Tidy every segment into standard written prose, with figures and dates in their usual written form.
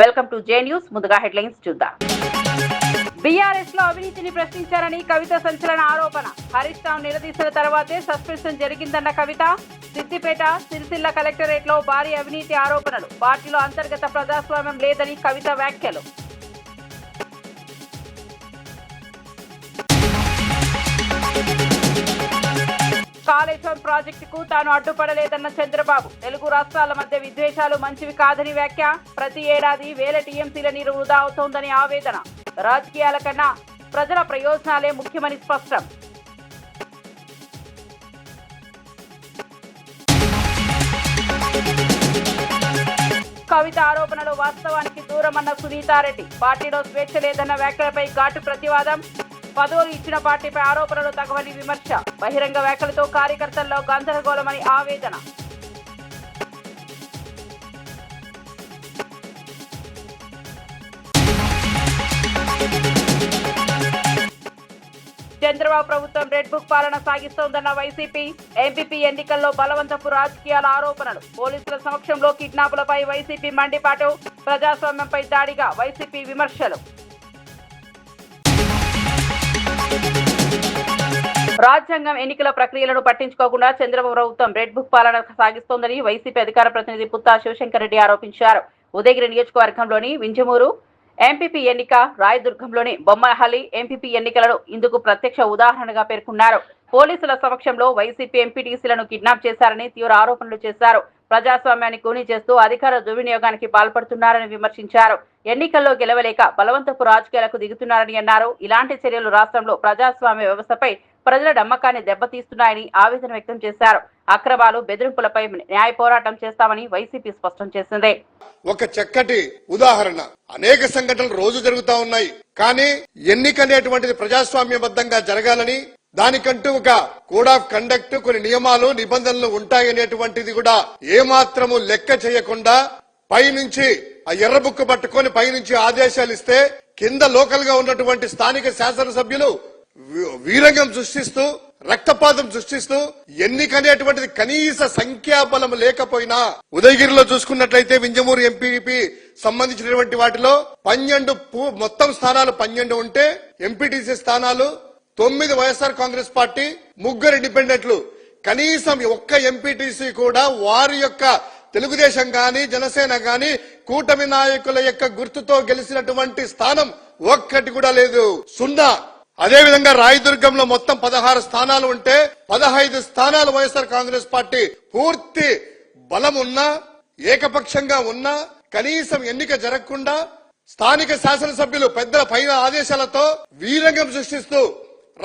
Welcome to J news. ముందుగా headlines చూద్దాం. BRS లో అవినీతిని ప్రశ్నించారని కవిత సంచలన ఆరోపణ. హరీష్ రావు నిలదీసిన తర్వాతే సస్పెన్షన్ జరిగిందన్న కవిత. సిద్దిపేట, సిరిసిల్ల కలెక్టరేట్ లో భారీ అవినీతి ఆరోపణలు. పార్టీలో అంతర్గత ప్రజాస్వామ్యం లేదని కవిత వ్యాఖ్యలు. కాళేశ్వరం ప్రాజెక్టుకు తాను అడ్డుపడలేదన్న చంద్రబాబు. తెలుగు రాష్ట్రాల మధ్య విద్వేషాలు మంచివి కాదని వ్యాఖ్య. ప్రతి ఏడాది వేల టీఎంసీల నీరు వృధా అవుతోందని ఆవేదన. రాజకీయాల కన్నా ప్రజల ప్రయోజనాలే ముఖ్యమని స్పష్టం. కవిత ఆరోపణలు వాస్తవానికి దూరమన్న సునీతారెడ్డి. పార్టీలో స్వేచ్ఛ లేదన్న వ్యాఖ్యలపై ఘాటు ప్రతివాదం. పదవులు ఇచ్చిన పార్టీపై ఆరోపణలు తగవని విమర్శ. బహిరంగ వ్యాఖ్యలతో కార్యకర్తల్లో గందరగోళమని ఆవేదన. చంద్రబాబు ప్రభుత్వం రెడ్ బుక్ పాలన సాగిస్తోందన్న వైసీపీ. ఎంపీపీ ఎన్నికల్లో బలవంతపు రాజకీయాల ఆరోపణలు. పోలీసుల సమక్షంలో కిడ్నాపులపై వైసీపీ మండిపాటు. ప్రజాస్వామ్యంపై దాడిగా వైసీపీ విమర్శలు. రాజ్యాంగం ఎన్నికల ప్రక్రియలను పట్టించుకోకుండా చంద్రబాబు ప్రభుత్వం రెడ్ బుక్ పాలన సాగిస్తోందని వైసీపీ అధికార ప్రతినిధి పుత్తా శివశంకర్ రెడ్డి ఆరోపించారు. ఉదయగిరి నియోజకవర్గంలోని వింజమూరు ఎంపీపీ ఎన్నిక, రాయదుర్గంలోని బొమ్మహల్లి ఎంపీపీ ఎన్నికలను ఇందుకు ప్రత్యక్ష ఉదాహరణగా పేర్కొన్నారు. పోలీసుల సమక్షంలో వైసీపీ ఎంపీటీసీలను కిడ్నాప్ చేశారని తీవ్ర ఆరోపణలు చేశారు. ప్రజాస్వామ్యాన్ని కూనీ చేస్తూ అధికార దుర్వినియోగానికి పాల్పడుతున్నారని విమర్శించారు. ఎన్నికల్లో గెలవలేక బలవంతపు రాజకీయాలకు దిగుతున్నారని అన్నారు. ఇలాంటి చర్యలు రాష్ట్రంలో ప్రజాస్వామ్య వ్యవస్థపై ప్రజల నమ్మకాన్ని దెబ్బతీస్తున్నాయని ఆవేదన వ్యక్తం చేశారు. అక్రమాలు, బెదిరింపులపై న్యాయ పోరాటం చేస్తామని వైసీపీ స్పష్టం చేసింది. ఒక చక్కటి ఉదాహరణ. అనేక సంఘటనలు రోజు జరుగుతా ఉన్నాయి. కానీ ఎన్నిక అనేటువంటిది ప్రజాస్వామ్యబద్ధంగా జరగాలని, దానికంటూ ఒక కోడ్ ఆఫ్ కండక్ట్, కొన్ని నియమాలు, నిబంధనలు ఉంటాయనేటువంటిది కూడా ఏమాత్రము లెక్క చేయకుండా పైనుంచి ఆ ఎర్ర బుక్కు పట్టుకొని పైనుంచి ఆదేశాలు ఇస్తే కింద లోకల్ గా ఉన్నటువంటి స్థానిక శాసనసభ్యులు వీరంగం సృష్టిస్తూ, రక్తపాతం సృష్టిస్తూ, ఎన్నికనేటువంటిది కనీస సంఖ్యాబలం లేకపోయినా, ఉదయగిరిలో చూసుకున్నట్లయితే వింజమూరు ఎంపీపీ సంబంధించినటువంటి వాటిలో 12 మొత్తం స్థానాలు 12 ఉంటే ఎంపీటీసీ స్థానాలు 9 వైఎస్ఆర్ కాంగ్రెస్ పార్టీ, 3 ఇండిపెండెంట్లు. కనీసం ఒక్క ఎంపీటీసీ కూడా వారి యొక్క తెలుగుదేశం గాని, జనసేన గాని, కూటమి నాయకుల యొక్క గుర్తుతో గెలిచినటువంటి స్థానం ఒక్కటి కూడా లేదు, సున్నా. అదేవిధంగా రాయదుర్గంలో మొత్తం 16 స్థానాలు ఉంటే 15 స్థానాలు వైఎస్ఆర్ కాంగ్రెస్ పార్టీ పూర్తి బలం ఉన్నా, ఏకపక్షంగా ఉన్నా, కనీసం ఎన్నిక జరగకుండా స్థానిక శాసనసభ్యులు పెద్దల పైన ఆదేశాలతో వీరంగం సృష్టిస్తూ,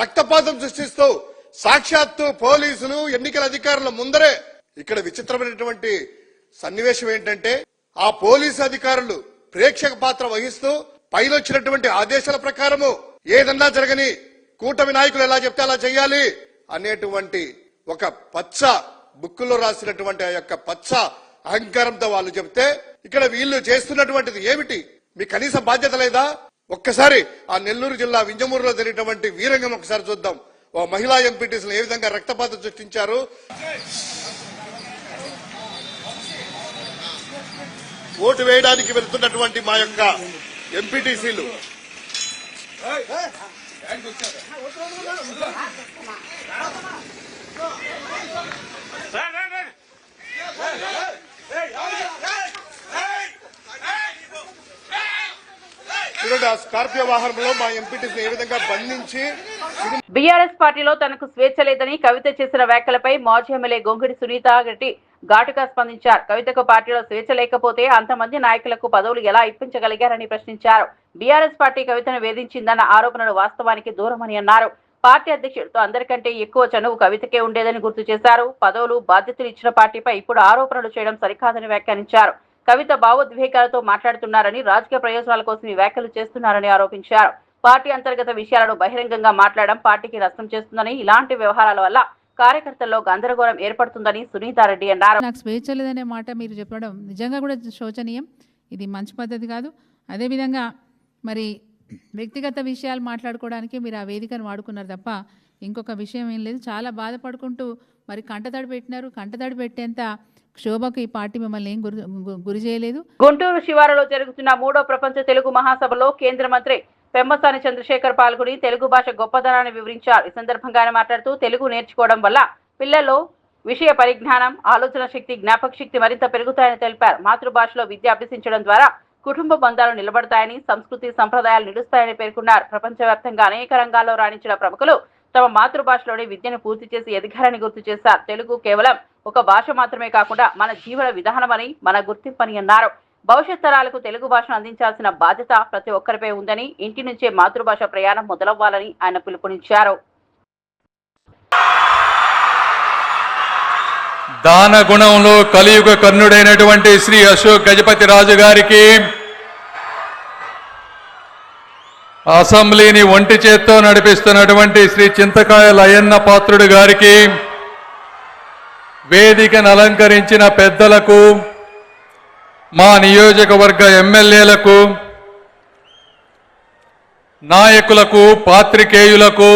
రక్తపాతం సృష్టిస్తూ, సాక్షాత్తు పోలీసులు, ఎన్నికల అధికారుల ముందరే. ఇక్కడ విచిత్రమైనటువంటి సన్నివేశం ఏంటంటే, ఆ పోలీసు అధికారులు ప్రేక్షక పాత్ర వహిస్తూ పైనొచ్చినటువంటి ఆదేశాల ప్రకారము ఏదన్నా జరగని, కూటమి నాయకులు ఎలా చెప్తే అలా చేయాలి అనేటువంటి ఒక పచ్చ బుక్కులో రాసినటువంటి ఆ యొక్క పచ్చ అహంకారంతో వాళ్ళు చెప్తే, ఇక్కడ వీళ్ళు చేస్తున్నటువంటిది ఏమిటి? మీ కనీస బాధ్యత లేదా? ఒక్కసారి ఆ నెల్లూరు జిల్లా వింజమూరులో జరిగినటువంటి వీరంగం ఒకసారి చూద్దాం. ఓ మహిళా ఎంపీటీసీలు ఏ విధంగా రక్తపాతం సృష్టించారు. ఓటు వేయడానికి వెళ్తున్నటువంటి మా యొక్క ఎంపీటీసీలు చూడండి, ఆ స్కార్పియో వాహనంలో మా ఎంపీటీసీని ఏ విధంగా బంధించి. బీఆర్ఎస్ పార్టీలో తనకు స్వేచ్ఛ లేదని కవిత చేసిన వ్యాఖ్యలపై మాజీ ఎమ్మెల్యే గొంగిడి సునీతారెడ్డి ఘాటుగా స్పందించారు. కవితకు పార్టీలో స్వేచ్ఛ లేకపోతే అంతమంది నాయకులకు పదవులు ఎలా ఇప్పించగలిగారని ప్రశ్నించారు. బీఆర్ఎస్ పార్టీ కవితను వేధించిందన్న ఆరోపణలు వాస్తవానికి దూరమని అన్నారు. పార్టీ అధ్యక్షుడితో అందరికంటే ఎక్కువ చనువు కవితకే ఉండేదని గుర్తు చేశారు. పదవులు, బాధ్యతలు ఇచ్చిన పార్టీపై ఇప్పుడు ఆరోపణలు చేయడం సరికాదని వ్యాఖ్యానించారు. కవిత భావోద్వేగాలతో మాట్లాడుతున్నారని, రాజకీయ ప్రయోజనాల కోసం ఈ వ్యాఖ్యలు చేస్తున్నారని ఆరోపించారు. పార్టీ అంతర్గత విషయాలను బహిరంగంగా మాట్లాడడం పార్టీకి నష్టం చేస్తుందని, ఇలాంటి వ్యవహారాల వల్ల కార్యకర్తల్లో గందరగోళం ఏర్పడుతుందని సునీతారెడ్డి అన్నారు. నాకు స్వేచ్ఛ లేదనే మాట మీరు చెప్పడం నిజంగా కూడా శోచనీయం. ఇది మంచి పద్ధతి కాదు. అదేవిధంగా మరి వ్యక్తిగత విషయాలు మాట్లాడుకోవడానికి మీరు ఆ వేదికను వాడుకున్నారు తప్ప ఇంకొక విషయం ఏం లేదు. చాలా బాధపడుకుంటూ మరి కంటతడి పెట్టినారు. కంటతడి పెట్టేంత క్షోభకు ఈ పార్టీ మిమ్మల్ని ఏం గురి చేయలేదు. గుంటూరు శివారులో జరుగుతున్న 3వ ప్రపంచ తెలుగు మహాసభలో కేంద్ర మంత్రి పెమ్మసాని చంద్రశేఖర్ పాల్గొని తెలుగు భాష గొప్పదనాన్ని వివరించారు. ఈ సందర్భంగా ఆయన మాట్లాడుతూ తెలుగు నేర్చుకోవడం వల్ల పిల్లల్లో విషయ పరిజ్ఞానం, ఆలోచన శక్తి, జ్ఞాపక శక్తి మరింత పెరుగుతాయని తెలిపారు. మాతృభాషలో విద్య అభ్యసించడం ద్వారా కుటుంబ బంధాలు నిలబడతాయని, సంస్కృతి సంప్రదాయాలు నిలుస్తాయని పేర్కొన్నారు. ప్రపంచవ్యాప్తంగా అనేక రంగాల్లో రాణించిన ప్రముఖులు తమ మాతృభాషలోని విద్యను పూర్తి చేసి ఎదిగారని గుర్తు చేశారు. తెలుగు కేవలం ఒక భాష మాత్రమే కాకుండా మన జీవన విధానమని, మన గుర్తింపని అన్నారు. భవిష్యత్ తరాలకు తెలుగు భాషను అందించాల్సిన బాధ్యత ప్రతి ఒక్కరిపై ఉందని, ఇంటి నుంచే మాతృభాష ప్రయాణం మొదలవ్వాలని ఆయన పిలుపునిచ్చారు. దాన గుణంలో కలియుగ కర్ణుడైనటువంటి శ్రీ అశోక్ గజపతి రాజు గారికి, అసెంబ్లీని ఒంటి చేత్తో నడిపిస్తున్నటువంటి శ్రీ చింతకాయ లయన్న పాత్రుడు గారికి, వేదికను అలంకరించిన పెద్దలకు, మా నియోజకవర్గ ఎమ్మెల్యేలకు, నాయకులకు, పాత్రికేయులకు,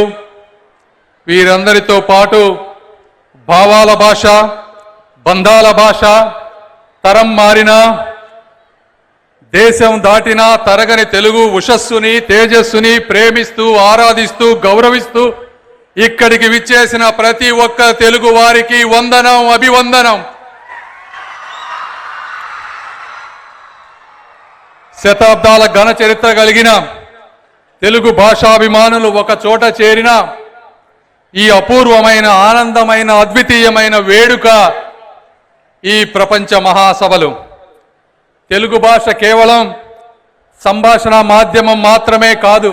వీరందరితో పాటు భావాల భాష, బంధాల భాష, తరం మారినా దేశం దాటినా తరగని తెలుగు ఉషస్సుని, తేజస్సుని ప్రేమిస్తూ, ఆరాధిస్తూ, గౌరవిస్తూ ఇక్కడికి విచ్చేసిన ప్రతి ఒక్క తెలుగు వారికి వందనం, అభివందనం. శతాబ్దాల ఘన చరిత్ర కలిగిన తెలుగు భాషాభిమానులు ఒక చోట చేరిన ఈ అపూర్వమైన, ఆనందమైన, అద్వితీయమైన వేడుక ఈ ప్రపంచ మహాసభలు. తెలుగు భాష కేవలం సంభాషణ మాధ్యమం మాత్రమే కాదు,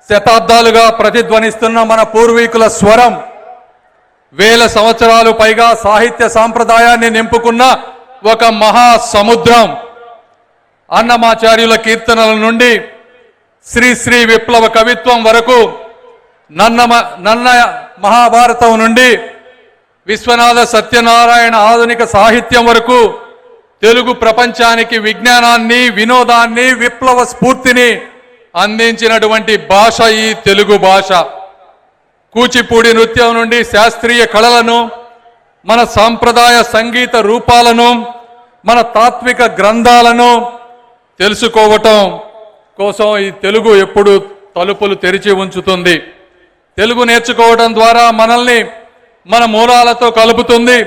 శతాబ్దాలుగా ప్రతిధ్వనిస్తున్న మన పూర్వీకుల స్వరం, వేల సంవత్సరాలు పైగా సాహిత్య సాంప్రదాయాన్ని నింపుకున్న ఒక మహా సముద్రం. అన్నమాచార్యుల కీర్తనల నుండి శ్రీ విప్లవ కవిత్వం వరకు, నన్న మహాభారతం నుండి విశ్వనాథ సత్యనారాయణ ఆధునిక సాహిత్యం వరకు తెలుగు ప్రపంచానికి విజ్ఞానాన్ని, వినోదాన్ని, విప్లవ స్ఫూర్తిని అందించినటువంటి భాష ఈ తెలుగు భాష. కూచిపూడి నృత్యం నుండి శాస్త్రీయ కళలను, మన సాంప్రదాయ సంగీత రూపాలను, మన తాత్విక గ్రంథాలను తెలుసుకోవటం కోసం ఈ తెలుగు ఎప్పుడు తలుపులు తెరిచి ఉంచుతుంది. తెలుగు నేర్చుకోవడం ద్వారా మనల్ని మన మూలాలతో కలుపుతుంది,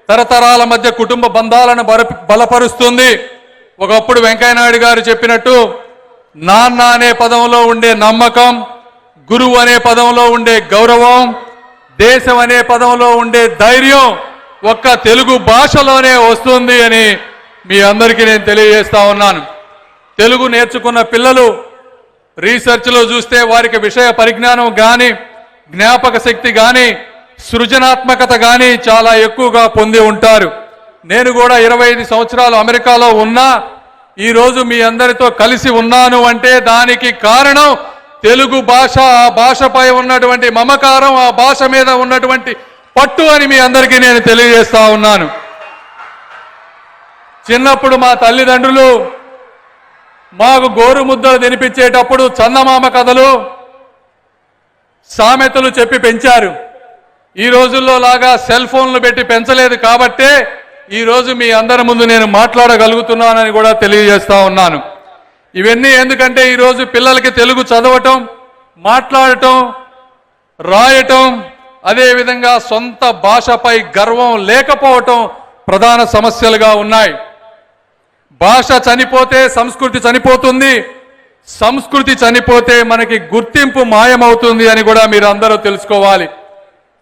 తరతరాల మధ్య కుటుంబ బంధాలను బలపరుస్తుంది. ఒకప్పుడు వెంకయ్యనాయుడు గారు చెప్పినట్టు, నాన్న అనే పదంలో ఉండే నమ్మకం, గురువు అనే పదంలో ఉండే గౌరవం, దేశం అనే పదంలో ఉండే ధైర్యం ఒక్క తెలుగు భాషలోనే వస్తుంది అని మీ అందరికీ నేను తెలియజేస్తా ఉన్నాను. తెలుగు నేర్చుకున్న పిల్లలు రీసెర్చ్లో చూస్తే వారికి విషయ పరిజ్ఞానం కానీ, జ్ఞాపక శక్తి కానీ, సృజనాత్మకత కానీ చాలా ఎక్కువగా పొంది ఉంటారు. నేను కూడా 25 సంవత్సరాలు అమెరికాలో ఉన్నా ఈరోజు మీ అందరితో కలిసి ఉన్నాను అంటే దానికి కారణం తెలుగు భాష, ఆ భాషపై ఉన్నటువంటి మమకారం, ఆ భాష మీద ఉన్నటువంటి పట్టు అని మీ అందరికీ నేను తెలియజేస్తా ఉన్నాను. చిన్నప్పుడు మా తల్లిదండ్రులు మాకు గోరు ముద్దలు తినిపించేటప్పుడు చందమామ కథలు, సామెతలు చెప్పి పెంచారు. ఈ రోజుల్లో లాగా సెల్ ఫోన్లు పెట్టి పెంచలేదు కాబట్టే ఈరోజు మీ అందరి ముందు నేను మాట్లాడగలుగుతున్నానని కూడా తెలియజేస్తా ఉన్నాను. ఇవన్నీ ఎందుకంటే ఈరోజు పిల్లలకి తెలుగు చదవటం, మాట్లాడటం, రాయటం, అదేవిధంగా సొంత భాషపై గర్వం లేకపోవటం ప్రధాన సమస్యలుగా ఉన్నాయి. భాష చనిపోతే సంస్కృతి చనిపోతుంది, సంస్కృతి చనిపోతే మనకి గుర్తింపు మాయమవుతుంది అని కూడా మీరు అందరూ తెలుసుకోవాలి.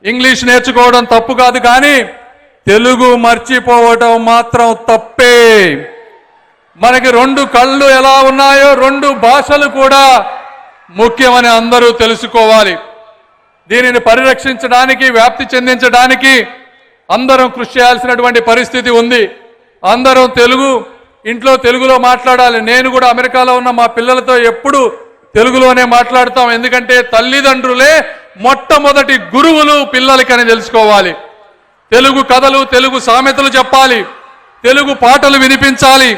ఇంగ్లీష్ నేర్చుకోవడం తప్పు కాదు, కానీ తెలుగు మర్చిపోవటం మాత్రం తప్పే. మనకి 2 కళ్ళు ఎలా ఉన్నాయో 2 భాషలు కూడా ముఖ్యమని అందరూ తెలుసుకోవాలి. దీనిని పరిరక్షించడానికి, వ్యాప్తి చెందించడానికి అందరం కృషి చేయాల్సినటువంటి పరిస్థితి ఉంది. అందరం ఇంట్లో తెలుగులో మాట్లాడాలి. నేను కూడా అమెరికాలో ఉన్న మా పిల్లలతో ఎప్పుడు తెలుగులోనే మాట్లాడతాం. ఎందుకంటే తల్లిదండ్రులే మొట్టమొదటి గురువులు పిల్లలకని తెలుసుకోవాలి. తెలుగు కథలు, తెలుగు సామెతలు చెప్పాలి, తెలుగు పాటలు వినిపించాలి.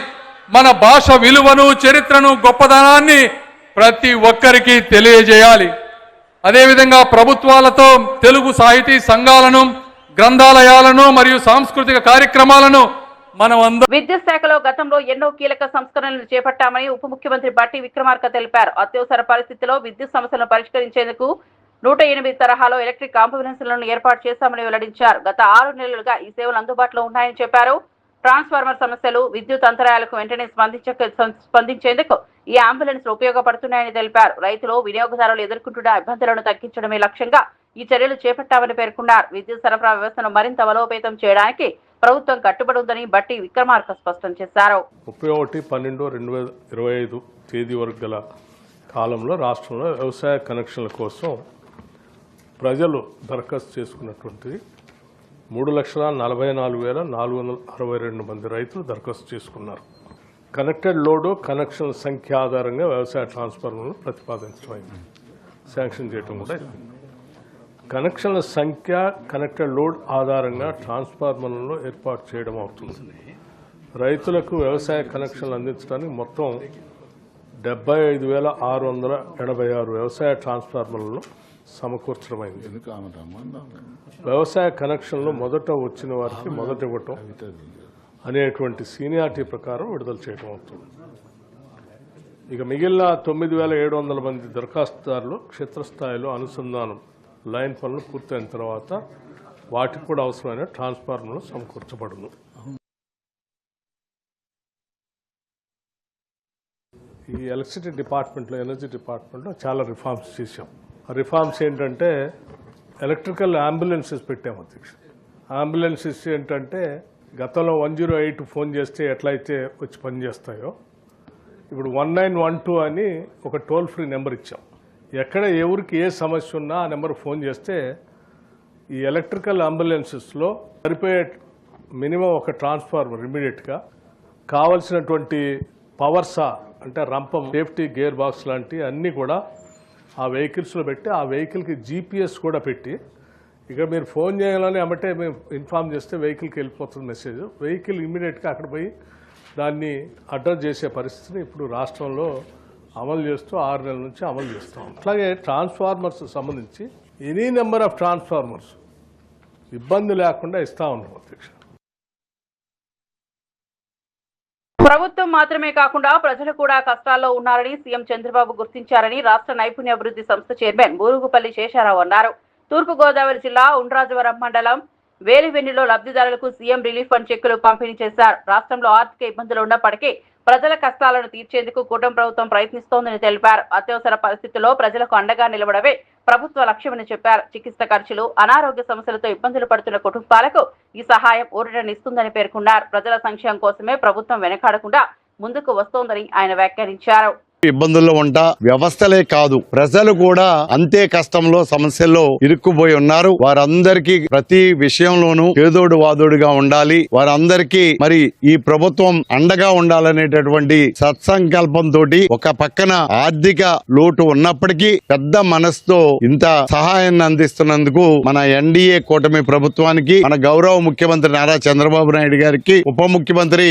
మన భాష విలువను, చరిత్రను, గొప్పదనాన్ని ప్రతి ఒక్కరికి తెలియజేయాలి. అదేవిధంగా ప్రభుత్వాలతో తెలుగు సాహితీ సంఘాలను, గ్రంథాలయాలను మరియు సాంస్కృతిక కార్యక్రమాలను మనం అందరం విద్యుత్ శాఖలో గతంలో ఎన్నో కీలక సంస్కరణలు చేపట్టామని ఉప ముఖ్యమంత్రి బట్టి విక్రమార్క తెలిపారు. అత్యవసర పరిస్థితిలో విద్యుత్ సమస్యలను పరిష్కరించేందుకు 108 తరహాలో ఎలక్ట్రిక్ అంబులెన్స్లను ఏర్పాటు చేశామని వెల్లడించారు. గత 6 నెలలుగా ఈ సేవలు అందుబాటులో ఉన్నాయని చెప్పారు. ట్రాన్స్ఫార్మర్ సమస్యలు, విద్యుత్ అంతరాయాలకు వెంటనే స్పందించేందుకు ఈ అంబులెన్స్ ఉపయోగపడుతున్నాయని తెలిపారు. రైతులు, వినియోగదారులు ఎదుర్కొంటున్న ఇబ్బందులను తగ్గించడమే లక్ష్యంగా ఈ చర్యలు చేపట్టామని పేర్కొన్నారు. విద్యుత్ సరఫరా వ్యవస్థను మరింత బలోపేతం చేయడానికి ప్రభుత్వం కట్టుబడి ఉందని బట్టి విక్రమార్క స్పష్టం చేశారు. 31/12/2025 తేదీ వరకు గల కాలంలో రాష్ట్రంలో వ్యవసాయ కనెక్షన్ల కోసం ప్రజలు దరఖాస్తు చేసుకున్నటువంటిది 3,44,462 మంది రైతులు దరఖాస్తు చేసుకున్నారు. కనెక్టెడ్ లోడు కనెక్షన్ల సంఖ్య ఆధారంగా వ్యవసాయ ట్రాన్స్ఫార్మర్లను ప్రతిపాదించడం శాంక్షన్ చేయడం కూడా కనెక్షన్ల సంఖ్య కనెక్టెడ్ లోడ్ ఆధారంగా ట్రాన్స్ఫార్మర్లను ఏర్పాటు చేయడం అవుతుంది. రైతులకు వ్యవసాయ కనెక్షన్లు అందించడానికి మొత్తం 75,686 వ్యవసాయ ట్రాన్స్ఫార్మర్లను సమకూర్చడమైంది. వ్యవసాయ కనెక్షన్లు మొదట వచ్చిన వారికి మొదట ఇవ్వటం అనేటువంటి సీనియారిటీ ప్రకారం విడుదల చేయడం అవుతుంది. ఇక మిగిలిన 9,700 మంది దరఖాస్తుదారులు క్షేత్రస్థాయిలో అనుసంధానం లైన్ పనులు పూర్తయిన తర్వాత వాటికి కూడా అవసరమైన ట్రాన్స్ఫార్మర్లు సమకూర్చబడును. ఈ ఎలక్ట్రిసిటీ డిపార్ట్మెంట్లో, ఎనర్జీ డిపార్ట్మెంట్లో చాలా రిఫార్మ్స్ చేశాం. ఆ రిఫార్మ్స్ ఏంటంటే ఎలక్ట్రికల్ అంబులెన్సెస్ పెట్టాము అధ్యక్ష. అంబులెన్సెస్ ఏంటంటే గతంలో 108 ఫోన్ చేస్తే ఎట్లయితే వచ్చి పనిచేస్తాయో ఇప్పుడు 1912 అని ఒక టోల్ ఫ్రీ నెంబర్ ఇచ్చాం. ఎక్కడ ఎవరికి ఏ సమస్య ఉన్నా ఆ నెంబర్ ఫోన్ చేస్తే ఈ ఎలక్ట్రికల్ అంబులెన్సెస్లో సరిపోయే మినిమం ఒక ట్రాన్స్ఫార్మర్ ఇమీడియట్గా కావలసినటువంటి పవర్ సా అంటే రంపం, సేఫ్టీ గేర్ బాక్స్ లాంటి అన్నీ కూడా ఆ వెహికల్స్లో పెట్టి ఆ వెహికల్కి GPS కూడా పెట్టి ఇక మీరు ఫోన్ చేయాలని అమ్మటే మేము ఇన్ఫార్మ్ చేస్తే వెహికల్కి వెళ్ళిపోతుంది మెసేజ్. వెహికల్ ఇమీడియట్గా అక్కడ పోయి దాన్ని అడ్రస్ చేసే పరిస్థితిని ఇప్పుడు రాష్ట్రంలో అమలు చేస్తూ 6 నెలల నుంచి అమలు చేస్తాం. అట్లాగే ట్రాన్స్ఫార్మర్స్ సంబంధించి ఎనీ నెంబర్ ఆఫ్ ట్రాన్స్ఫార్మర్స్ ఇబ్బంది లేకుండా ఇస్తా ఉన్నాం అధ్యక్ష. ప్రభుత్వం మాత్రమే కాకుండా ప్రజలు కూడా కష్టాల్లో ఉన్నారని సీఎం చంద్రబాబు గుర్తించారని రాష్ట్ర నైపుణ్య అభివృద్ధి సంస్థ చైర్మన్ బూరుగుపల్లి శేషారావు అన్నారు. తూర్పుగోదావరి జిల్లా ఉండ్రాజవరం మండలం వేలివెన్నిలో లబ్ధిదారులకు సీఎం రిలీఫ్ ఫండ్ చెక్కులు పంపిణీ చేశారు. రాష్ట్రంలో ఆర్థిక ఇబ్బందులు ఉన్నప్పటికీ ప్రజల కష్టాలను తీర్చేందుకు కూటమి ప్రభుత్వం ప్రయత్నిస్తోందని తెలిపారు. అత్యవసర పరిస్థితుల్లో ప్రజలకు అండగా నిలబడమే ప్రభుత్వ లక్ష్యమని చెప్పారు. చికిత్స ఖర్చులు, అనారోగ్య సమస్యలతో ఇబ్బందులు పడుతున్న కుటుంబాలకు ఈ సహాయం ఊరటనిస్తుందని పేర్కొన్నారు. ప్రజల సంక్షేమం కోసమే ప్రభుత్వం వెనకాడకుండా ముందుకు వస్తోందని ఆయన వ్యాఖ్యానించారు. ఇబ్బందుల్లో ఉంటా వ్యవస్థలే కాదు ప్రజలు కూడా అంతే కష్టంలో సమస్యల్లో ఇరుక్కుపోయి ఉన్నారు. వారందరికీ ప్రతి విషయంలోనూ చేదోడు వాదోడుగా ఉండాలి. వారందరికీ మరి ఈ ప్రభుత్వం అండగా ఉండాలనేటటువంటి సత్సంకల్పంతో ఒక పక్కన ఆర్థిక లోటు ఉన్నప్పటికీ పెద్ద మనసుతో ఇంత సహాయాన్ని అందిస్తున్నందుకు మన ఎన్డీఏ కూటమి ప్రభుత్వానికి, మన గౌరవ ముఖ్యమంత్రి నారా చంద్రబాబు నాయుడు గారికి, ఉప ముఖ్యమంత్రి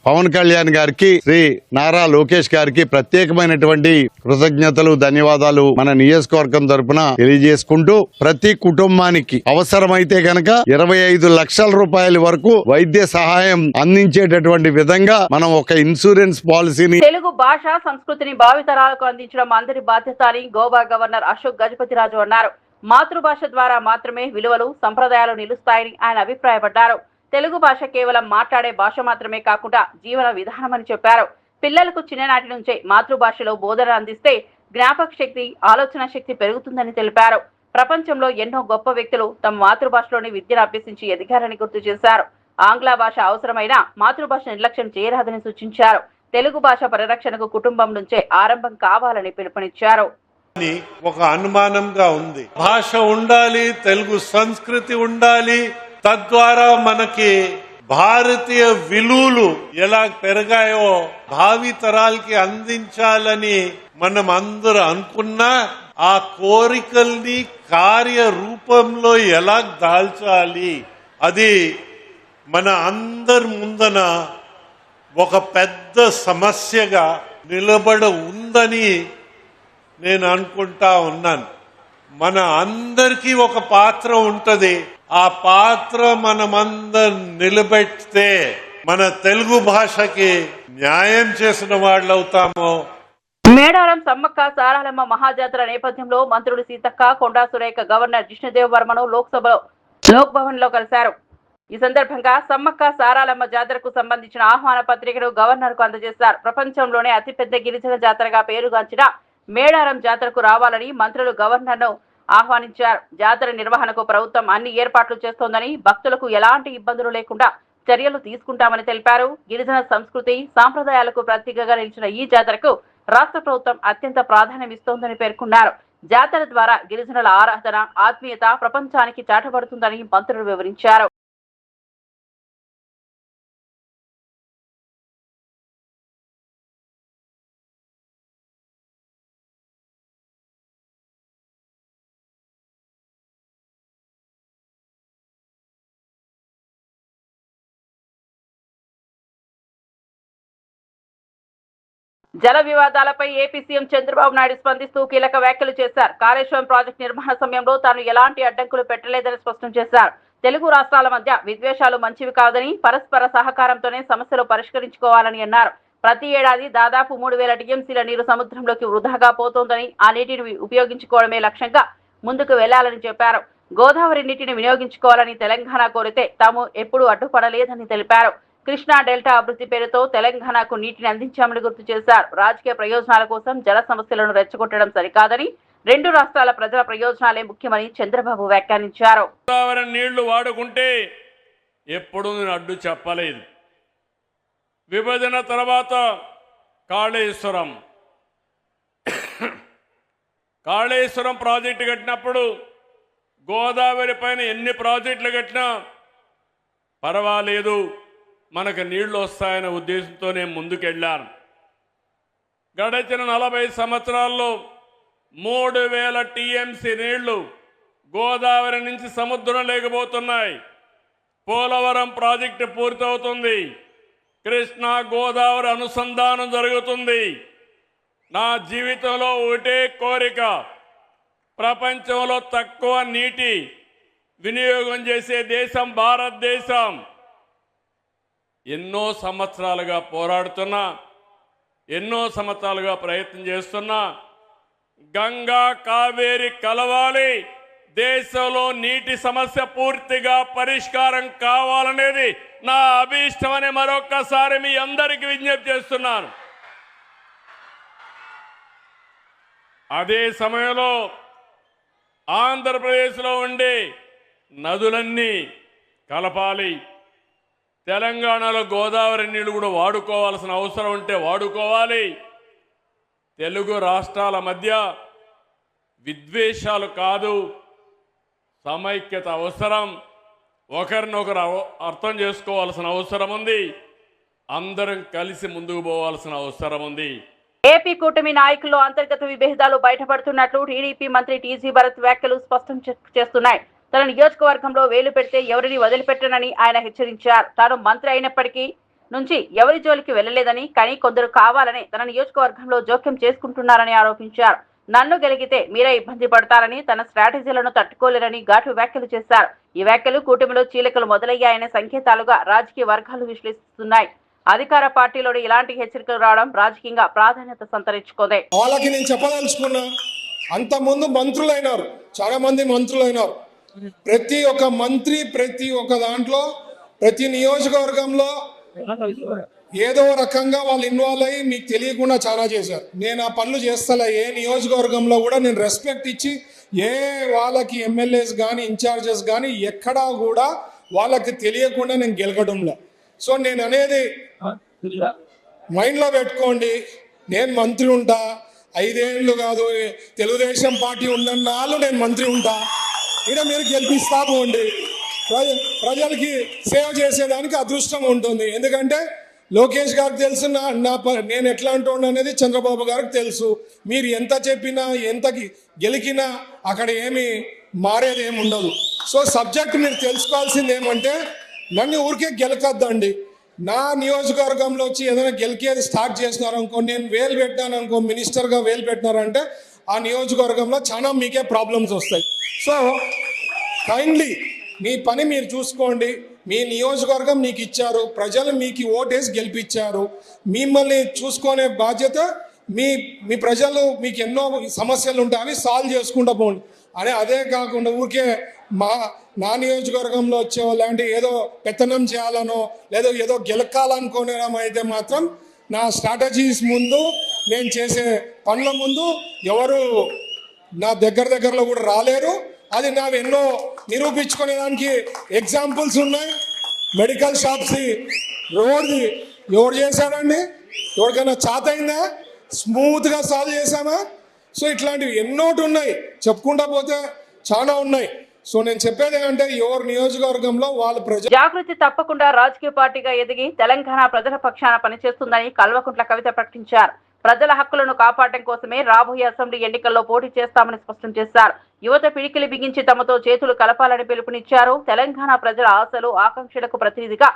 పవన్ కళ్యాణ్ గారికి, శ్రీ నారా లోకేష్ గారికి ప్రత్యేకమైనటువంటి కృతజ్ఞతలు, ధన్యవాదాలు మన నియోజకవర్గం తరపున తెలియజేసుకుంటూ ప్రతి కుటుంబానికి అవసరమైతే కనుక 25 లక్షల రూపాయల వరకు వైద్య సహాయం అందించేటటువంటి విధంగా మనం ఒక ఇన్సూరెన్స్ పాలసీని తెలుగు భాష సంస్కృతిని భావితరాలకు అందించడం అందరి బాధ్యత అని గోవా గవర్నర్ అశోక్ గజపతిరాజు అన్నారు. మాతృభాష ద్వారా మాత్రమే విలువలు, సంప్రదాయాలు నిలుస్తాయని ఆయన అభిప్రాయపడ్డారు. తెలుగు భాష కేవలం మాట్లాడే భాష మాత్రమే కాకుండా జీవన విధానమని చెప్పారు. పిల్లలకు చిన్ననాటి నుంచే మాతృభాషలో బోధన అందిస్తే జ్ఞాపక శక్తి, ఆలోచన శక్తి పెరుగుతుందని తెలిపారు. ప్రపంచంలో ఎన్నో గొప్ప వ్యక్తులు తమ మాతృభాషలోని విద్యను అభ్యసించి ఎదిగారని గుర్తు చేశారు. ఆంగ్ల భాష అవసరమైన మాతృభాష నిర్లక్ష్యం చేయరాదని సూచించారు. తెలుగు భాష పరిరక్షణకు కుటుంబం నుంచే ఆరంభం కావాలని పిలుపునిచ్చారు. ఒక అనుమానంగా ఉంది. భాష ఉండాలి, తెలుగు సంస్కృతి ఉండాలి, తద్వారా మనకి భారతీయ విలువలు ఎలా పెరిగాయో భావి తరాలకి అందించాలని మనం అందరూ అనుకున్నా ఆ కోరికల్ని కార్య రూపంలో ఎలా దాల్చాలి అది మన అందరి ముందన ఒక పెద్ద సమస్యగా నిలబడ ఉందని నేను అనుకుంటా ఉన్నాను. మన అందరికీ ఒక పాత్ర ఉంటది. ఆ పాత్ర మనమందరం నిలబెడితే మన తెలుగు భాషకి న్యాయం చేసిన వాళ్ళు అవుతాము. మేడారం సమ్మక్క సారాలమ్మ మహాజాతర నేపథ్యంలో మంత్రులు సీతక్క, కొండా సురేఖ గవర్నర్ జిష్ణుదేవ్ వర్మను లోక్ భవన్ లో కలిశారు. ఈ సందర్భంగా సమ్మక్క సారాలమ్మ జాతరకు సంబంధించిన ఆహ్వాన పత్రికను గవర్నర్ కు అందజేశారు. ప్రపంచంలోనే అతిపెద్ద గిరిజన జాతరగా పేరుగాంచిన మేడారం జాతరకు రావాలని మంత్రులు గవర్నర్ ను ఆహ్వానించారు. జాతర నిర్వహణకు ప్రభుత్వం అన్ని ఏర్పాట్లు చేస్తోందని, భక్తులకు ఎలాంటి ఇబ్బందులు లేకుండా చర్యలు తీసుకుంటామని తెలిపారు. గిరిజన సంస్కృతి సాంప్రదాయాలకు ప్రతీకగా నిలిచిన ఈ జాతరకు రాష్ట్ర ప్రభుత్వం అత్యంత ప్రాధాన్యమిస్తోందని పేర్కొన్నారు. జాతర ద్వారా గిరిజనుల ఆరాధన, ఆత్మీయత ప్రపంచానికి చాటబడుతుందని మంత్రులు వివరించారు. జల వివాదాలపై ఏపీ సీఎం చంద్రబాబు నాయుడు స్పందిస్తూ కీలక వ్యాఖ్యలు చేశారు. కాళేశ్వరం ప్రాజెక్టు నిర్మాణ సమయంలో తాను ఎలాంటి అడ్డంకులు పెట్టలేదని స్పష్టం చేశారు. తెలుగు రాష్ట్రాల మధ్య విద్వేషాలు మంచివి కాదని, పరస్పర సహకారంతోనే సమస్యలు పరిష్కరించుకోవాలని అన్నారు. ప్రతి ఏడాది దాదాపు 3000 టీఎంసీల నీరు సముద్రంలోకి వృధాగా పోతోందని, ఆ నీటిని ఉపయోగించుకోవడమే లక్ష్యంగా ముందుకు వెళ్లాలని చెప్పారు. గోదావరి నీటిని వినియోగించుకోవాలని తెలంగాణ కోరితే తాము ఎప్పుడూ అడ్డుపడలేదని తెలిపారు. కృష్ణా డెల్టా అభివృద్ధి పేరుతో తెలంగాణకు నీటిని అందించామని గుర్తు చేశారు. రాజకీయ ప్రయోజనాల కోసం జల సమస్యలను రెచ్చగొట్టడం సరికాదని, 2 రాష్ట్రాల ప్రజల ప్రయోజనాలే ముఖ్యమని చంద్రబాబు వ్యాఖ్యానించారు. గోదావరి నీళ్లు వాడుకుంటే ఎప్పుడు నేను అడ్డు చెప్పలేదు. విభజన తర్వాత కాళేశ్వరం ప్రాజెక్టు కట్టినప్పుడు గోదావరి పైన ఎన్ని ప్రాజెక్టులు కట్టినా పర్వాలేదు, మనకు నీళ్లు వస్తాయనే ఉద్దేశంతో నేను ముందుకెళ్ళాను. గడిచిన 40 సంవత్సరాల్లో 3000 టీఎంసీ నీళ్లు గోదావరి నుంచి సముద్రం లేకపోతున్నాయి. పోలవరం ప్రాజెక్టు పూర్తవుతుంది. కృష్ణా గోదావరి అనుసంధానం జరుగుతుంది. నా జీవితంలో ఒకటే కోరిక, ప్రపంచంలో తక్కువ నీటి వినియోగం చేసే దేశం భారతదేశం. ఎన్నో సంవత్సరాలుగా పోరాడుతున్నా, ఎన్నో సంవత్సరాలుగా ప్రయత్నం చేస్తున్నా, గంగా కావేరి కలవాలి, దేశంలో నీటి సమస్య పూర్తిగా పరిష్కారం కావాలనేది నా అభీష్టమని మరొక్కసారి మీ అందరికీ విజ్ఞప్తి చేస్తున్నాను. అదే సమయంలో ఆంధ్రప్రదేశ్లో ఉండే నదులన్నీ కలపాలి. తెలంగాణలో గోదావరి నీళ్లు కూడా వాడుకోవాల్సిన అవసరం ఉంటే వాడుకోవాలి. తెలుగు రాష్ట్రాల మధ్య విద్వేషాలు కాదు, సమైక్యత అవసరం. ఒకరినొకరు అర్థం చేసుకోవాల్సిన అవసరం ఉంది. అందరం కలిసి ముందుకు పోవాల్సిన అవసరం ఉంది. ఏపీ కూటమి నాయకుల్లో అంతర్గత విభేదాలు బయటపడుతున్నట్లు టీడీపీ మంత్రి టీజీ భరత్ వ్యాఖ్యలు స్పష్టం చేస్తున్నాయి. తన నియోజకవర్గంలో వేలు పెడితే ఎవరిని వదిలిపెట్టనని ఆయన హెచ్చరించారు. తాను మంత్రి అయినప్పటికీ నుంచి ఎవరి జోలికి వెళ్లలేదని, కానీ కొందరు కావాలని తన నియోజకవర్గంలో జోక్యం చేసుకుంటున్నారని ఆరోపించారు. నన్ను గెలిగితే మీరే ఇబ్బంది పడతారని, తన స్ట్రాటజీలను తట్టుకోలేరని ఘాటు వ్యాఖ్యలు చేశారు. ఈ వ్యాఖ్యలు కూటమిలో చీలికలు మొదలయ్యాయనే సంకేతాలుగా రాజకీయ వర్గాలు విశ్లేషిస్తున్నాయి. అధికార పార్టీలోని ఇలాంటి హెచ్చరికలు రావడం రాజకీయంగా ప్రాధాన్యత సంతరించుకుంది. వాళ్ళకి నేను చెప్పదలుచుకున్నా, అంత ముందు మంత్రులైనారు, చాలా మంది మంత్రులైనారు. ప్రతి ఒక్క మంత్రి ప్రతి ఒక్క దాంట్లో ప్రతి నియోజకవర్గంలో ఏదో రకంగా వాళ్ళు ఇన్వాల్వ్ అయ్యి మీకు తెలియకుండా చాలా చేశారు. నేను ఆ పనులు చేస్తలే. ఏ నియోజకవర్గంలో కూడా నేను రెస్పెక్ట్ ఇచ్చి ఏ వాళ్ళకి ఎమ్మెల్యేస్ కానీ ఇన్ఛార్జెస్ కానీ ఎక్కడా కూడా వాళ్ళకి తెలియకుండా నేను గెలకడంలో. సో నేను అనేది మైండ్లో పెట్టుకోండి, నేను మంత్రి ఉంటా 5 ఏళ్ళు కాదు, తెలుగుదేశం పార్టీ ఉన్నన్నాళ్ళు నేను మంత్రి ఉంటా. ఇక్కడ మీరు గెలిపిస్తా పోండి. ప్రజలకి సేవ చేసేదానికి అదృష్టం ఉంటుంది. ఎందుకంటే లోకేష్ గారికి తెలుసు నేను ఎట్లా అంటుండ అనేది చంద్రబాబు గారికి తెలుసు. మీరు ఎంత చెప్పినా ఎంతకి గెలికినా అక్కడ ఏమి మారేది ఏమి ఉండదు. సో సబ్జెక్ట్ మీరు తెలుసుకోవాల్సింది ఏమంటే, నన్ను ఊరికే గెలకద్దండి. నా నియోజకవర్గంలో వచ్చి ఏదైనా గెలికేది స్టార్ట్ చేసినారనుకో, నేను వేలు పెట్టినాననుకో, మినిస్టర్గా వేలు పెట్టినారంటే ఆ నియోజకవర్గంలో చాలా మీకే ప్రాబ్లమ్స్ వస్తాయి. సో కైండ్లీ మీ పని మీరు చూసుకోండి. మీ నియోజకవర్గం మీకు ఇచ్చారు, ప్రజలు మీకు ఓటేసి గెలిపించారు. మిమ్మల్ని చూసుకునే బాధ్యత మీ ప్రజలు, మీకు ఎన్నో సమస్యలు ఉంటాయి, అవి సాల్వ్ చేసుకుంటూ పోండి అని. అదే కాకుండా ఊరికే నా నియోజకవర్గంలో వచ్చే లాంటి ఏదో పెత్తనం చేయాలనో లేదా ఏదో గెలకాలనుకోవడం అయితే మాత్రం నా స్ట్రాటజీస్ ముందు, నేను చేసే పనుల ముందు ఎవరు నా దగ్గరలో కూడా రాలేరు. అది నా ఎన్నో నిరూపించుకునేదానికి ఎగ్జాంపుల్స్ ఉన్నాయి. మెడికల్ షాప్స్ రోడ్ది ఎవరు చేశాడండి? ఎవరికైనా చాతైందా? స్మూత్గా సాల్వ్ చేశామా? సో ఇట్లాంటివి ఎన్నోటి ఉన్నాయి, చెప్పుకుంటా పోతే చాలా ఉన్నాయి. సో నేను చెప్పేది ఏంటంటే ఎవరి నియోజకవర్గంలో వాళ్ళ జాగృతి తప్పకుండా రాజకీయ పార్టీగా ఎదిగి తెలంగాణ ప్రజల పక్షాన పనిచేస్తుందని కల్వకుంట్ల కవిత ప్రకటించారు. ప్రజల హక్కులను కాపాడటం కోసమే రాబోయే అసెంబ్లీ ఎన్నికల్లో పోటీ చేస్తామని స్పష్టం చేశారు. యువత పిడికిలి బిగించి తమతో చేతులు కలపాలని పిలుపునిచ్చారు. తెలంగాణ ప్రజల ఆశలు ఆకాంక్షలకు ప్రతినిధిగా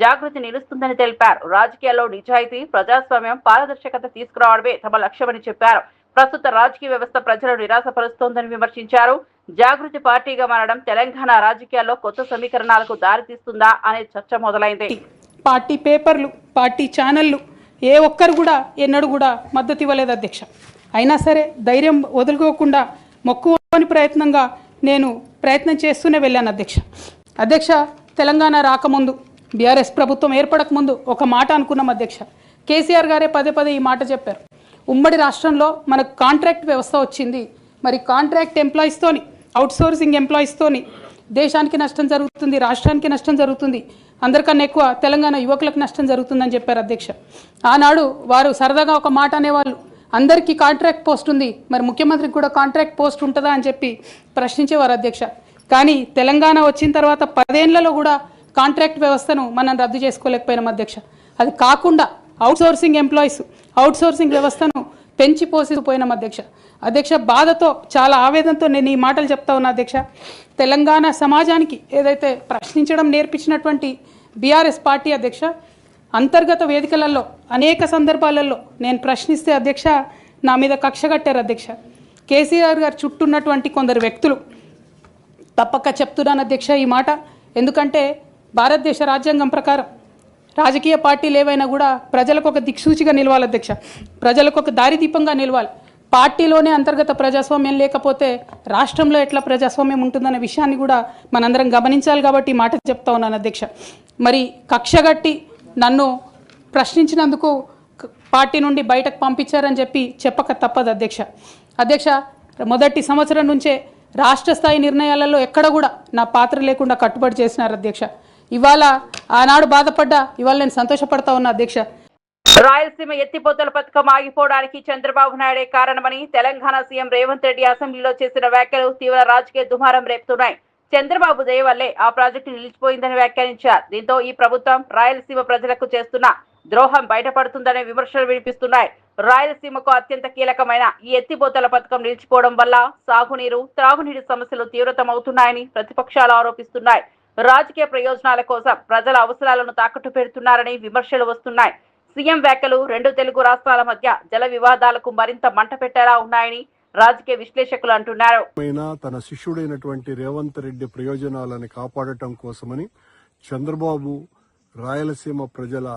జాగృతి నిలుస్తుందని తెలిపారు. రాజకీయాల్లో నిజాయితీ, ప్రజాస్వామ్యం, పారదర్శకత తీసుకురావడమే తమ లక్ష్యమని చెప్పారు. ప్రస్తుత రాజకీయ వ్యవస్థ ప్రజలను నిరాశపరుస్తోందని విమర్శించారు. జాగృతి పార్టీగా మారడం తెలంగాణ రాజకీయాల్లో కొత్త సమీకరణాలకు దారితీస్తుందా అనే చర్చ మొదలైంది. పార్టీ పేపర్లు, పార్టీ ఛానళ్లు ఏ ఒక్కరు కూడా ఎన్నడూ కూడా మద్దతు ఇవ్వలేదు అధ్యక్ష. అయినా సరే ధైర్యం వదులుకోకుండా మొక్కువని ప్రయత్నంగా నేను ప్రయత్నం చేస్తూనే వెళ్ళాను అధ్యక్ష. తెలంగాణ రాకముందు, బీఆర్ఎస్ ప్రభుత్వం ఏర్పడకముందు ఒక మాట అనుకున్నాం అధ్యక్ష. కేసీఆర్ గారే పదే ఈ మాట చెప్పారు. ఉమ్మడి రాష్ట్రంలో మనకు కాంట్రాక్ట్ వ్యవస్థ వచ్చింది, మరి కాంట్రాక్ట్ ఎంప్లాయీస్తోని, అవుట్సోర్సింగ్ ఎంప్లాయీస్తోని దేశానికి నష్టం జరుగుతుంది, రాష్ట్రానికి నష్టం జరుగుతుంది, అందరికన్నా ఎక్కువ తెలంగాణ యువకులకు నష్టం జరుగుతుందని చెప్పారు అధ్యక్ష. ఆనాడు వారు సరదాగా ఒక మాట అనేవాళ్ళు, అందరికీ కాంట్రాక్ట్ పోస్ట్ ఉంది, మరి ముఖ్యమంత్రికి కూడా కాంట్రాక్ట్ పోస్ట్ ఉంటుందా అని చెప్పి ప్రశ్నించేవారు అధ్యక్ష. కానీ తెలంగాణ వచ్చిన తర్వాత 10 ఏళ్లలో కూడా కాంట్రాక్ట్ వ్యవస్థను మనం రద్దు చేసుకోలేకపోయినాం అధ్యక్ష. అది కాకుండా అవుట్సోర్సింగ్ ఎంప్లాయీస్, అవుట్సోర్సింగ్ వ్యవస్థను పెంచి పోసిపోయినాం అధ్యక్ష. బాధతో, చాలా ఆవేదనతో నేను ఈ మాటలు చెప్తా ఉన్నా అధ్యక్ష. తెలంగాణ సమాజానికి ఏదైతే ప్రశ్నించడం నేర్పించినటువంటి బీఆర్ఎస్ పార్టీ అధ్యక్ష, అంతర్గత వేదికలలో అనేక సందర్భాలలో నేను ప్రశ్నిస్తే అధ్యక్ష నా మీద కక్ష కట్టారు అధ్యక్ష. కేసీఆర్ గారు చుట్టూ ఉన్నటువంటి కొందరు వ్యక్తులు, తప్పక చెప్తున్నాను అధ్యక్ష ఈ మాట, ఎందుకంటే భారతదేశ రాజ్యాంగం ప్రకారం రాజకీయ పార్టీలు ఏవైనా కూడా ప్రజలకు ఒక దిక్సూచిగా నిలవాలి అధ్యక్ష, ప్రజలకు ఒక దారిదీపంగా నిలవాలి. పార్టీలోనే అంతర్గత ప్రజాస్వామ్యం లేకపోతే రాష్ట్రంలో ఎట్లా ప్రజాస్వామ్యం ఉంటుందనే విషయాన్ని కూడా మనందరం గమనించాలి. కాబట్టి ఈ మాట చెప్తా ఉన్నాను అధ్యక్ష. మరి కక్షగట్టి నన్ను ప్రశ్నించినందుకు పార్టీ నుండి బయటకు పంపించారని చెప్పక తప్పదు అధ్యక్ష. మొదటి సంవత్సరం నుంచే రాష్ట్ర స్థాయి నిర్ణయాలలో ఎక్కడ కూడా నా పాత్ర లేకుండా కట్టుబడి చేసినారు అధ్యక్ష. ఇవాళ ఆనాడు బాధపడ్డా, ఇవాళ నేను సంతోషపడతా ఉన్నా అధ్యక్ష. రాయలసీమ ఎత్తిపోతల పథకం ఆగిపోవడానికి చంద్రబాబు నాయుడే కారణమని తెలంగాణ సీఎం రేవంత్ రెడ్డి అసెంబ్లీలో చేసిన వ్యాఖ్యలు తీవ్ర రాజకీయ దుమారం రేపుతున్నాయి. చంద్రబాబు దయ వల్లే ఆ ప్రాజెక్టు నిలిచిపోయిందని వ్యాఖ్యానించారు. దీంతో ఈ ప్రభుత్వం రాయలసీమ ప్రజలకు చేస్తున్న ద్రోహం బయటపడుతుందనే విమర్శలు వినిపిస్తున్నాయి. రాయలసీమకు అత్యంత కీలకమైన ఈ ఎత్తిపోతల పథకం నిలిచిపోవడం వల్ల సాగునీరు, త్రాగునీటి సమస్యలు తీవ్రతమవుతున్నాయని ప్రతిపక్షాలు ఆరోపిస్తున్నాయి. రాజకీయ ప్రయోజనాల కోసం ప్రజల అవసరాలను తాకట్టు పెడుతున్నారని విమర్శలు వస్తున్నాయి. సీఎం వ్యాఖ్యలు 2 తెలుగు రాష్ట్రాల మధ్య జల వివాదాలకు మరింత మంట పెట్టేలా ఉన్నాయని రాజకీయ విశ్లేషకులు అంటున్నారు. తన శిష్యుడైనటువంటి రేవంత్ రెడ్డి ప్రయోజనాలను కాపాడటం కోసమని చంద్రబాబు రాయలసీమ ప్రజల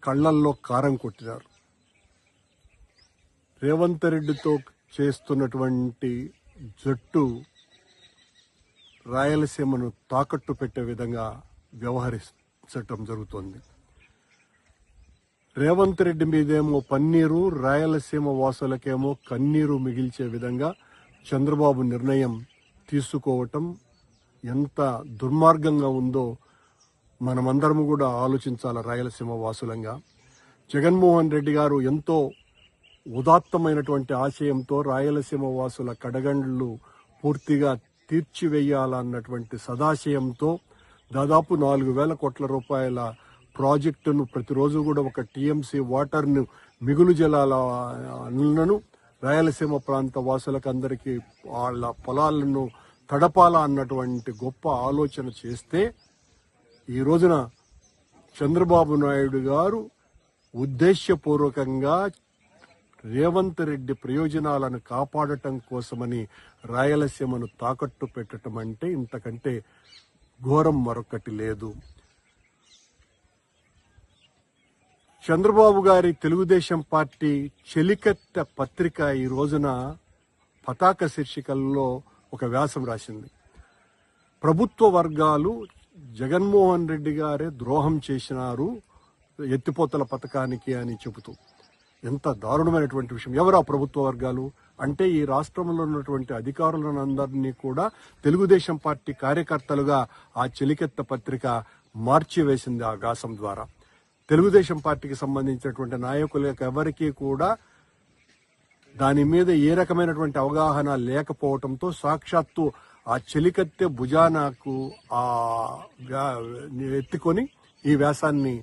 కళ్లల్లో కారం కొట్టినారు. రేవంత్ రెడ్డితో చేస్తున్నటువంటి జట్టు రాయలసీమను తాకట్టు పెట్టే విధంగా వ్యవహరించటం జరుగుతోంది. రేవంత్ రెడ్డి మీదేమో పన్నీరు, రాయలసీమ వాసులకేమో కన్నీరు మిగిల్చే విధంగా చంద్రబాబు నిర్ణయం తీసుకోవటం ఎంత దుర్మార్గంగా ఉందో మనమందరం కూడా ఆలోచించాలి. రాయలసీమ వాసులంగా జగన్మోహన్ రెడ్డి గారు ఎంతో ఉదాత్తమైనటువంటి ఆశయంతో రాయలసీమ వాసుల కడగండ్లు పూర్తిగా తీర్చివేయాలన్నటువంటి సదాశయంతో దాదాపు 4,000 కోట్ల రూపాయల ప్రాజెక్టును, ప్రతిరోజు కూడా 1 టీఎంసీ వాటర్ను, మిగులు జలాలను రాయలసీమ ప్రాంత వాసులకు అందరికీ వాళ్ళ పొలాలను తడపాలా అన్నటువంటి గొప్ప ఆలోచన చేస్తే ఈ రోజున చంద్రబాబు నాయుడు గారు ఉద్దేశ్యపూర్వకంగా రేవంత్ రెడ్డి ప్రయోజనాలను కాపాడటం కోసమని రాయలసీమను తాకట్టు పెట్టడం అంటే ఇంతకంటే ఘోరం మరొకటి లేదు. చంద్రబాబు గారి తెలుగుదేశం పార్టీ చెలికత్తె పత్రిక ఈ రోజున పతాక శీర్షికల్లో ఒక వ్యాసం రాసింది. ప్రభుత్వ వర్గాలు జగన్మోహన్ రెడ్డి గారే ద్రోహం చేసినారు ఎత్తిపోతల పథకానికి అని చెబుతూ. ఎంత దారుణమైనటువంటి విషయం. ఎవరు ఆ ప్రభుత్వ వర్గాలు అంటే ఈ రాష్ట్రంలో ఉన్నటువంటి అధికారులందరినీ కూడా తెలుగుదేశం పార్టీ కార్యకర్తలుగా ఆ చెలికెత్త పత్రిక మార్చివేసింది ఆ వ్యాసం ద్వారా. తెలుగుదేశం పార్టీకి సంబంధించినటువంటి నాయకులకు ఎవరికీ కూడా దాని మీద ఏ రకమైనటువంటి అవగాహన లేకపోవడంతో సాక్షాత్తు ఆ చెలికత్తె భుజానకు ఎత్తుకొని ఈ వ్యాసాన్ని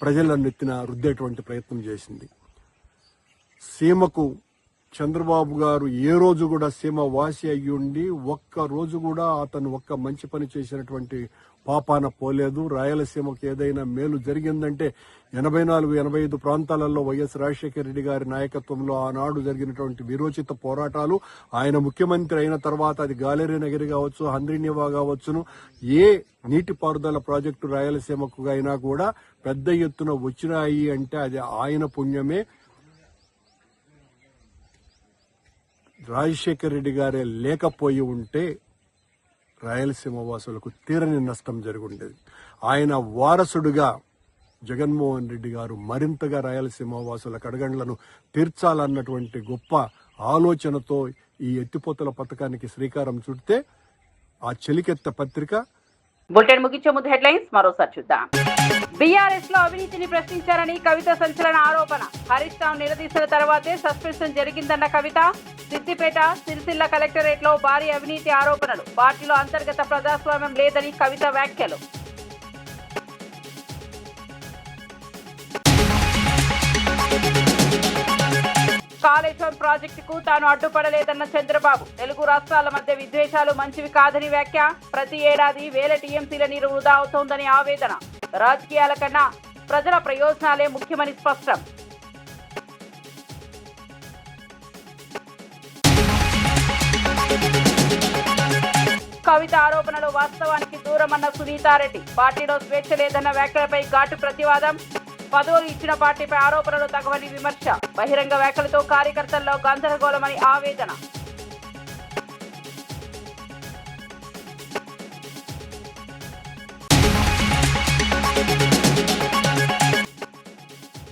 ప్రజలను ఎత్తిన రుద్దేటువంటి ప్రయత్నం చేసింది. సీమకు చంద్రబాబు గారు ఏ రోజు కూడా సీమ వాసి అయ్యుండి ఒక్క రోజు కూడా అతను ఒక్క మంచి పని చేసినటువంటి పాపాన పోలేదు. రాయలసీమకు ఏదైనా మేలు జరిగిందంటే 84-85 ప్రాంతాలలో వైఎస్ రాజశేఖర రెడ్డి గారి నాయకత్వంలో ఆనాడు జరిగినటువంటి విరోచిత పోరాటాలు, ఆయన ముఖ్యమంత్రి అయిన తర్వాత అది గాలేరి నగరి కావచ్చు, హంద్రీనివా కావచ్చును, ఏ నీటిపారుదల ప్రాజెక్టు రాయలసీమకు అయినా కూడా పెద్ద ఎత్తున వచ్చినాయి అంటే అది ఆయన పుణ్యమే. రాజశేఖర రెడ్డి గారే లేకపోయి ఉంటే రాయలసీమ వాసులకు తీరని నష్టం జరుగుండేది. ఆయన వారసుడుగా జగన్మోహన్ రెడ్డి గారు మరింతగా రాయలసీమ వాసుల కడగండ్లను తీర్చాలన్నటువంటి గొప్ప ఆలోచనతో ఈ ఎత్తిపోతల పథకానికి శ్రీకారం చుడితే ఆ చెలికెత్త పత్రిక. బులెటిన్ ముగించే ముందు హెడ్లైన్స్ మరోసారి చూద్దాం. బీఆర్ఎస్ లో అవినీతిని ప్రశ్నించారని కవిత సంచలన ఆరోపణ. హరీష్ రావు నిలదీసిన తర్వాతే సస్పెన్షన్ జరిగిందన్న కవిత. సిద్దిపేట, సిరిసిల్ల కలెక్టరేట్ లో భారీ అవినీతి ఆరోపణలు. పార్టీలో అంతర్గత ప్రజాస్వామ్యం లేదని కవిత వ్యాఖ్యలు. కాళేశ్వరం ప్రాజెక్టుకు తాను అడ్డుపడలేదన్న చంద్రబాబు. తెలుగు రాష్ట్రాల మధ్య విద్వేషాలు మంచివి కాదని వ్యాఖ్య. ప్రతి ఏడాది వేల టీఎంసీల నీరు వృధా అవుతోందని ఆవేదన. రాజకీయాల కన్నా ప్రజల ప్రయోజనాలే ముఖ్యమని స్పష్టం. కవిత ఆరోపణలు వాస్తవానికి దూరమన్న సునీతారెడ్డి. పార్టీలో స్వేచ్ఛ లేదన్న వ్యాఖ్యలపై ఘాటు ప్రతివాదం. పదవులు ఇచ్చిన పార్టీపై ఆరోపణలు తగవని విమర్శ. బహిరంగ వ్యాఖ్యలతో కార్యకర్తల్లో గందరగోళమని ఆవేదన.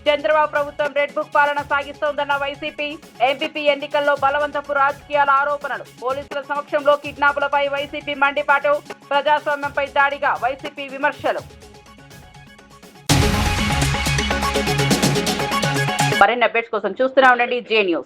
చంద్రబాబు ప్రభుత్వం రెడ్ బుక్ పాలన సాగిస్తోందన్న వైసీపీ. ఎంపీపీ ఎన్నికల్లో బలవంతపు రాజకీయాల ఆరోపణలు. పోలీసుల సమక్షంలో కిడ్నాపులపై వైసీపీ మండిపాటు. ప్రజాస్వామ్యంపై దాడిగా వైసీపీ విమర్శలు. మరిన్ని అప్డేట్స్ కోసం చూస్తూనే ఉండండి జే న్యూస్.